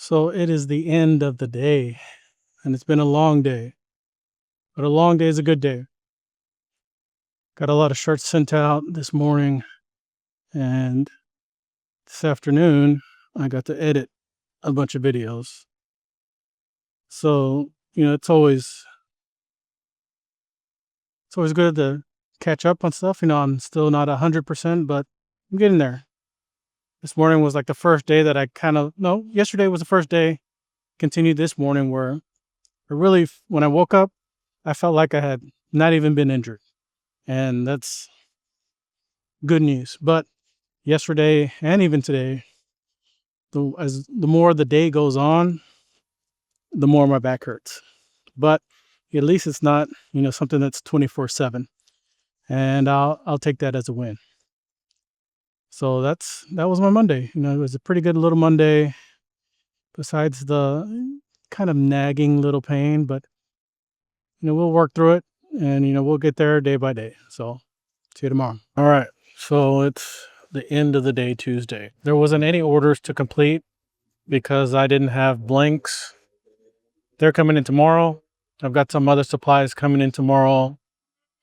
So it is the end of the day, and it's been a long day, but a long day is a good day. Got a lot of shirts sent out this morning, and this afternoon I got to edit a bunch of videos. So, it's always good to catch up on stuff. I'm still not 100%, but I'm getting there. This morning was like the first day that I no, yesterday was the first day, continued this morning where when I woke up, I felt like I had not even been injured. And that's good news. But yesterday and even today, the more the day goes on, the more my back hurts. But at least it's not, something that's 24/7. And I'll take that as a win. So that was my Monday. It was a pretty good little Monday, besides the kind of nagging little pain, but we'll work through it, and we'll get there day by day. So see you tomorrow. All right. So it's the end of the day, Tuesday. There wasn't any orders to complete because I didn't have blanks. They're coming in tomorrow. I've got some other supplies coming in tomorrow,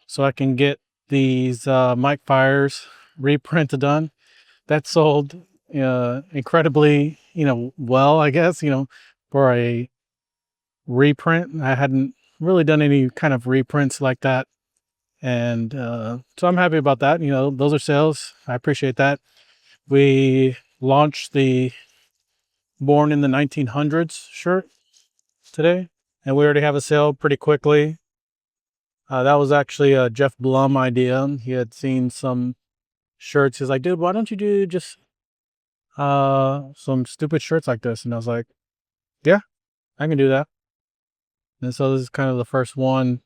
so I can get these mic fires reprinted done. That sold incredibly, well, I guess, for a reprint. I hadn't really done any kind of reprints like that. And so I'm happy about that. Those are sales. I appreciate that. We launched the Born in the 1900s shirt today, and we already have a sale pretty quickly. That was actually a Jeff Blum idea. He had seen some shirts. He's like, dude, why don't you do just some stupid shirts like this? And I was like, yeah, I can do that. And so this is kind of the first one.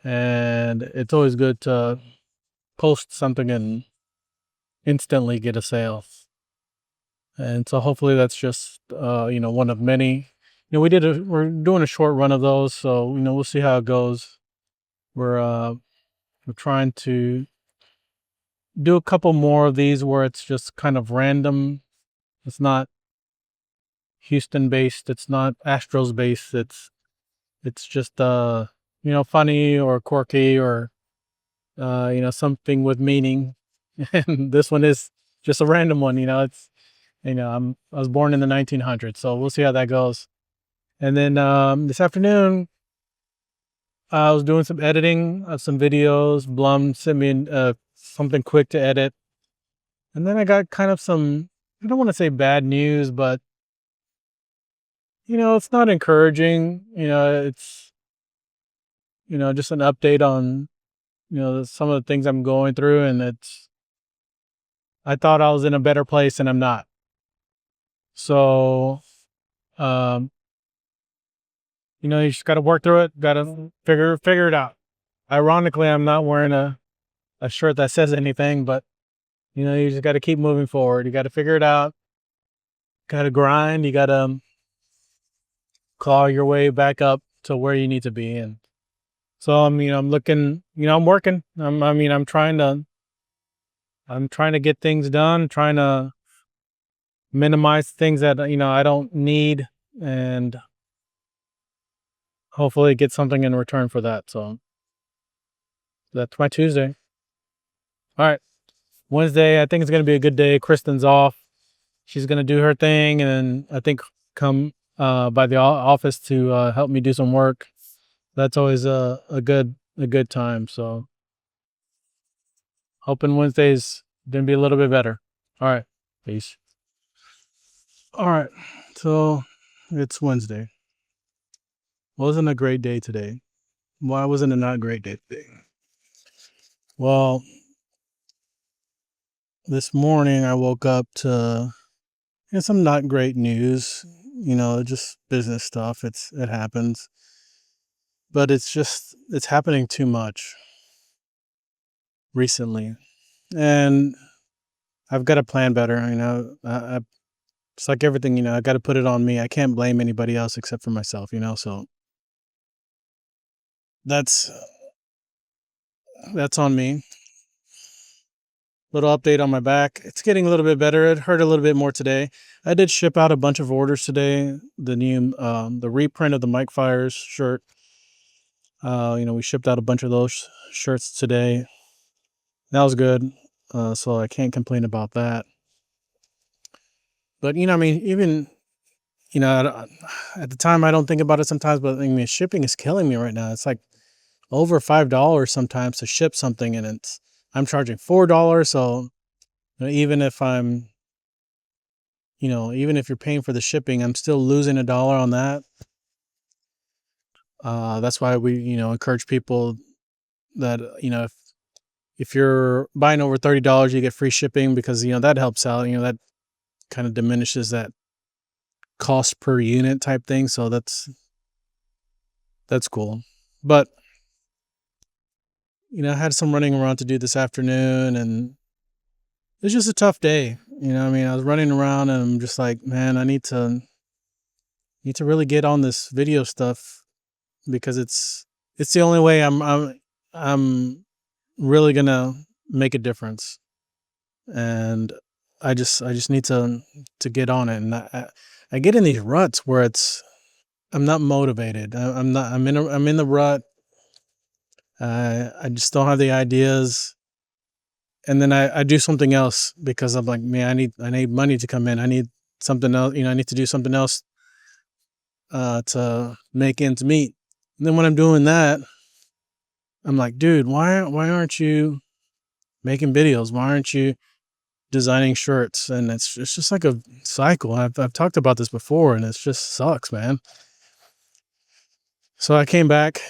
And it's always good to post something and instantly get a sale. And so hopefully that's just, one of many. We're doing a short run of those. So, we'll see how it goes. We're trying to do a couple more of these where it's just kind of random. It's not Houston based. It's not Astros based. It's just, funny or quirky or, something with meaning. And this one is just a random one. I was born in the 1900s, so we'll see how that goes. And then this afternoon, I was doing some editing of some videos. Blum sent me something quick to edit. And then I got kind of some, I don't want to say bad news, but, it's not encouraging. It's, just an update on, some of the things I'm going through. And I thought I was in a better place and I'm not. So, you just got to work through it. Got to figure it out. Ironically, I'm not wearing a shirt that says anything, but you just got to keep moving forward. You got to figure it out. Got to grind. You got to claw your way back up to where you need to be. And so I'm looking, I'm working. I'm trying to get things done, trying to minimize things that, I don't need, and hopefully get something in return for that. So that's my Tuesday. All right. Wednesday, I think it's going to be a good day. Kristen's off. She's going to do her thing, and I think come by the office to help me do some work. That's always a good time. So hoping Wednesday's going to be a little bit better. All right. Peace. All right. So it's Wednesday. Wasn't a great day today. Why wasn't it not a great day today? Well, this morning I woke up to some not great news, just business stuff. It happens, but it's happening too much recently, and I've got to plan better. It's like everything, I got to put it on me. I can't blame anybody else except for myself, so that's on me. Little update on my back. It's getting a little bit better. It hurt a little bit more today. I did ship out a bunch of orders today. The new, the reprint of the Mike Fires shirt. We shipped out a bunch of those shirts today. That was good. So I can't complain about that. But, even, at the time I don't think about it sometimes, but shipping is killing me right now. It's like over $5 sometimes to ship something, and I'm charging $4. So even if even if you're paying for the shipping, I'm still losing $1 on that. That's why we, encourage people that, if you're buying over $30, you get free shipping, because, that helps out, that kind of diminishes that cost per unit type thing. So that's cool. But, I had some running around to do this afternoon, and it's just a tough day. I was running around and I'm just like, man, I need to really get on this video stuff, because it's the only way I'm really gonna make a difference. And I just need to get on it. And I get in these ruts where I'm not motivated. I'm in the rut. I just don't have the ideas. And then I do something else, because I'm like, man, I need money to come in. I need something else. I need to do something else to make ends meet. And then when I'm doing that, I'm like, dude, why aren't you making videos? Why aren't you designing shirts? And it's just like a cycle. I've talked about this before, and it just sucks, man. So I came back,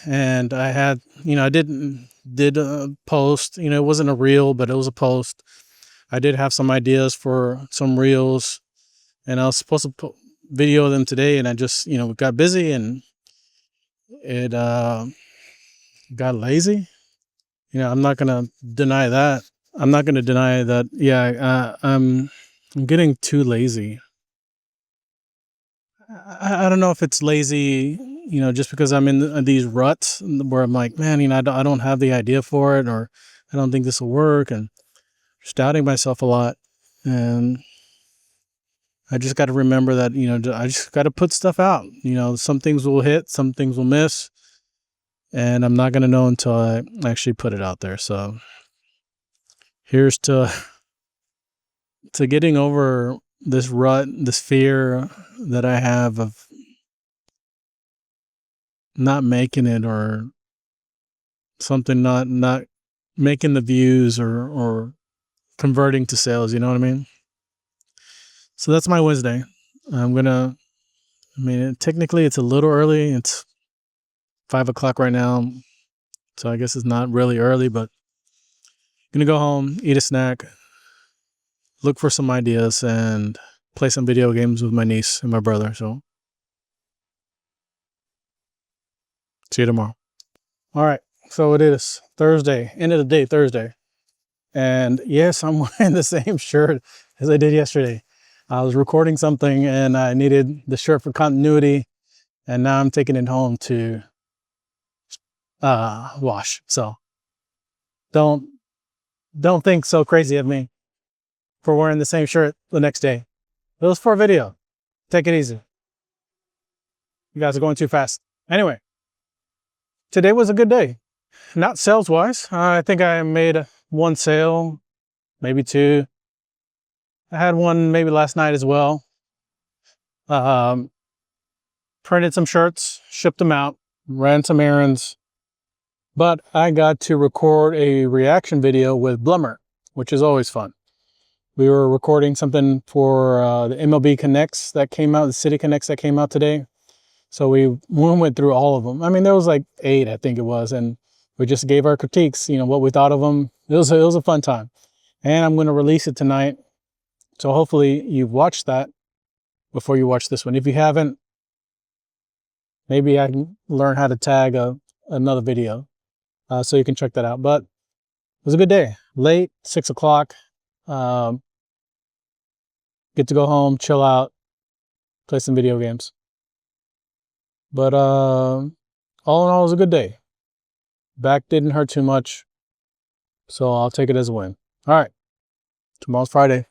and I had, I did a post. It wasn't a reel, but it was a post. I did have some ideas for some reels, and I was supposed to video them today, and I just, got busy, and it got lazy. I'm not gonna deny that. I'm not gonna deny that. Yeah, I'm getting too lazy. I don't know if it's lazy, just because I'm in these ruts where I'm like, man, I don't have the idea for it, or I don't think this will work, and just doubting myself a lot. And I just got to remember that, I just got to put stuff out. Some things will hit, some things will miss, and I'm not going to know until I actually put it out there. So here's to getting over this rut, this fear that I have of not making it, or something not making the views, or converting to sales. You know what I mean? So that's my Wednesday. Technically it's a little early. It's 5:00 right now. So I guess it's not really early, but I'm gonna go home, eat a snack, look for some ideas, and play some video games with my niece and my brother. So see you tomorrow. All right. So it is Thursday, end of the day, Thursday. And yes, I'm wearing the same shirt as I did yesterday. I was recording something and I needed the shirt for continuity, and now I'm taking it home to wash. So don't think so crazy of me for wearing the same shirt the next day. It was for a video. Take it easy. You guys are going too fast. Anyway, today was a good day. Not sales wise. I think I made one sale, maybe two. I had one maybe last night as well. Printed some shirts, shipped them out, ran some errands. But I got to record a reaction video with Blummer, which is always fun. We were recording something for the MLB Connects that came out, the City Connects that came out today. So we went through all of them. There was like 8, I think it was, and we just gave our critiques, what we thought of them. It was a fun time. And I'm going to release it tonight. So hopefully you've watched that before you watch this one. If you haven't, maybe I can learn how to tag another video so you can check that out. But it was a good day. Late, 6:00. Get to go home, chill out, play some video games. But all in all, it was a good day. Back didn't hurt too much, so I'll take it as a win. All right. Tomorrow's Friday.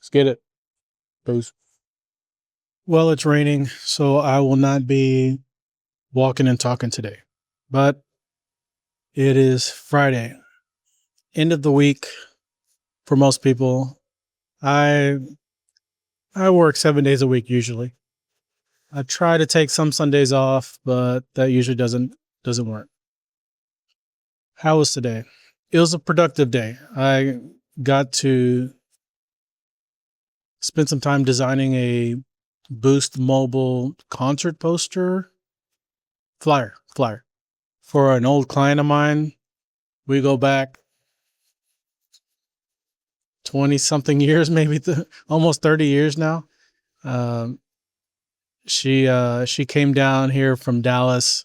Let's get it. Peace. Well, it's raining, so I will not be walking and talking today. But it is Friday, end of the week for most people. I work 7 days a week usually. I try to take some Sundays off, but that usually doesn't work. How was today? It was a productive day. I got to spend some time designing a Boost mobile concert poster flyer for an old client of mine. We go back 20 something years, maybe almost 30 years now. Um, she came down here from Dallas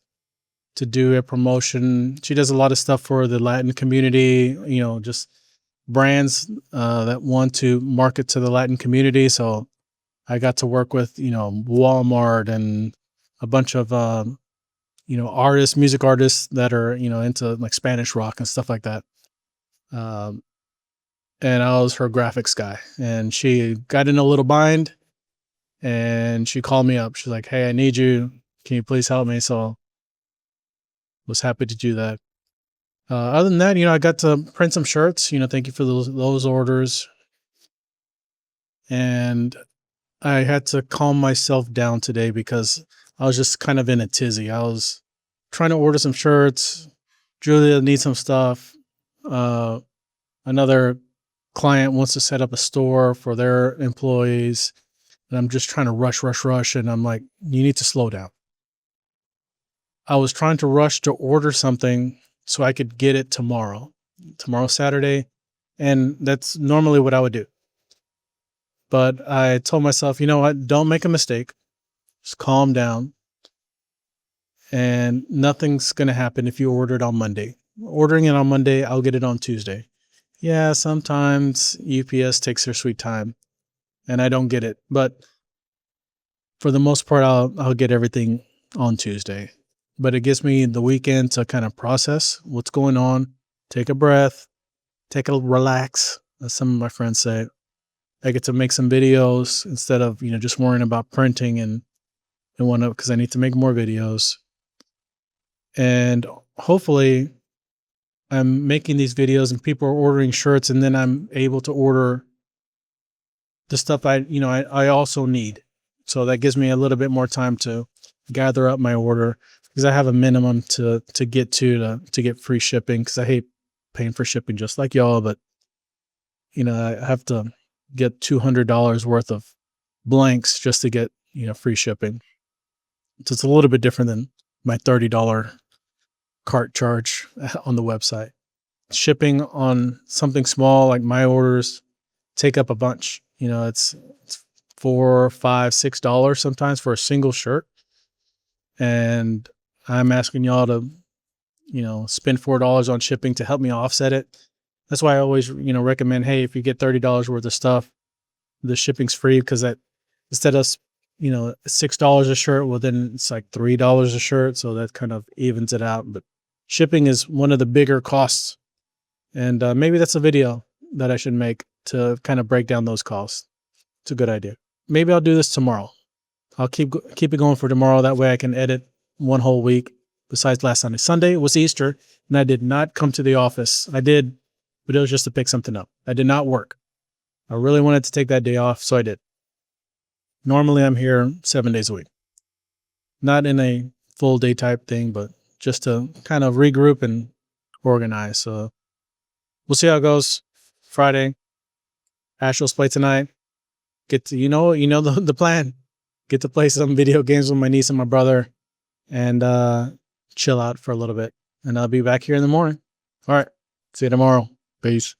to do a promotion. She does a lot of stuff for the Latin community, just brands that want to market to the Latin community. So I got to work with, Walmart and a bunch of, music artists that are, into like Spanish rock and stuff like that. And I was her graphics guy, and she got in a little bind and she called me up. She's like, "Hey, I need you. Can you please help me?" So was happy to do that. Other than that, I got to print some shirts, thank you for those orders. And I had to calm myself down today because I was just kind of in a tizzy. I was trying to order some shirts. Julia needs some stuff. Another client wants to set up a store for their employees. And I'm just trying to rush. And I'm like, you need to slow down. I was trying to rush to order something so I could get it tomorrow, Saturday. And that's normally what I would do. But I told myself, you know what? Don't make a mistake. Just calm down. And nothing's going to happen if you order it on Monday. Ordering it on Monday, I'll get it on Tuesday. Yeah, sometimes UPS takes their sweet time and I don't get it. But for the most part, I'll get everything on Tuesday. But it gives me the weekend to kind of process what's going on, take a breath, take a relax, as some of my friends say. I get to make some videos instead of, just worrying about printing and whatnot, because I need to make more videos. And hopefully I'm making these videos and people are ordering shirts, and then I'm able to order the stuff I also need. So that gives me a little bit more time to gather up my order, because I have a minimum to get to get free shipping, because I hate paying for shipping just like y'all. But, I have to get $200 worth of blanks just to get, free shipping. So it's a little bit different than my $30 cart charge on the website. Shipping on something small like my orders take up a bunch. It's $4, $5, $6 sometimes for a single shirt. And I'm asking y'all to, spend $4 on shipping to help me offset it. That's why I always, recommend, hey, if you get $30 worth of stuff, the shipping's free, because that instead of, $6 a shirt, well, then it's like $3 a shirt. So that kind of evens it out. But shipping is one of the bigger costs. And maybe that's a video that I should make to kind of break down those costs. It's a good idea. Maybe I'll do this tomorrow. I'll keep it going for tomorrow. That way I can edit one whole week. Besides last Sunday. Sunday was Easter, and I did not come to the office. I did, but it was just to pick something up. I did not work. I really wanted to take that day off, so I did. Normally I'm here 7 days a week. Not in a full day type thing, but just to kind of regroup and organize. So we'll see how it goes. Friday, Astros play tonight. Get to, the plan. Get to play some video games with my niece and my brother, and chill out for a little bit. And I'll be back here in the morning. All right. See you tomorrow. Peace.